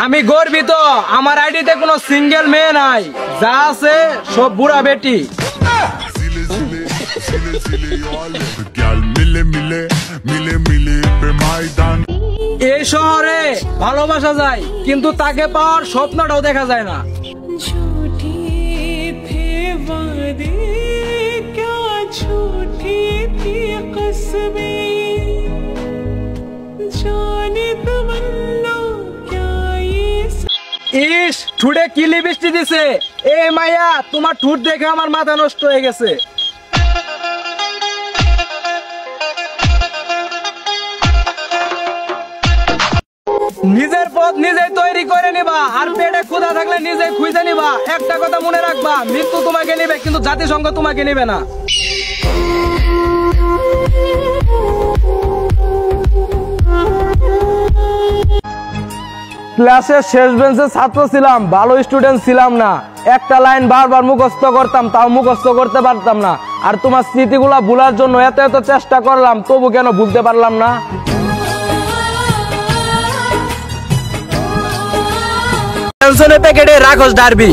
আমি গর্বিত, আমার আইডিতে কোনো সিঙ্গেল মেয়ে নাই, যা আছে সব বুড়া বেটি। এই শহরে ভালোবাসা যায়, কিন্তু তাকে পাওয়ার স্বপ্নটাও দেখা যায় না। ইস, ঠুটে কি লিপস্টিক দিছে। এ মাইয়া, তোমার ঠুট দেখে আমার মাথা নষ্ট হয়ে গেছে। নিজের পথ নিজেই তৈরি করে নিবা, আর পেটে ক্ষুধা থাকলে নিজেই খুঁজে নিবা। একটা কথা মনে রাখবা, মৃত্যু তোমাকে নিবে, কিন্তু জাতিসংঘ তোমাকে নিবে না। ক্লাসের শেষ বেঞ্চের ছাত্র ছিলাম, ভালো স্টুডেন্ট ছিলাম না। একটা লাইন বারবার মুখস্থ করতাম, তাও মুখস্থ করতে পারতাম না। আর তোমার স্মৃতিগুলা ভুলার জন্য এত এত চেষ্টা করলাম, তবু কেন ভুলতে পারলাম না? প্যাকেটে রাখস ডারবি।